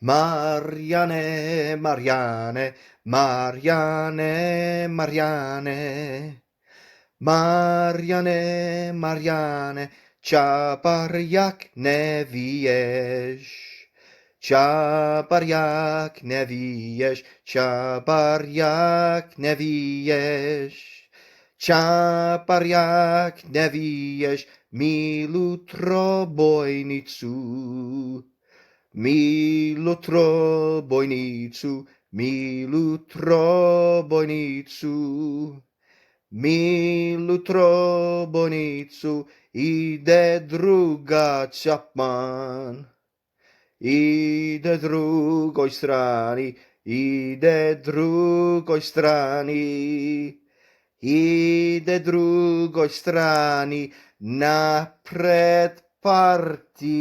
Mariane, Mariane, Mariane, Mariane. Mariane, Mariane, čapar jak nevíješ. Čapar jak nevíješ, čapar jak nevíješ. Čapar jak nevíješ, milu trobojnicu. Milu trobojnicu, milu trobojnicu. Milu trobojnicu, ide druga Chapman. Ide drugoj strani, ide drugoj strani. Ide drugoj strani, napred partizani.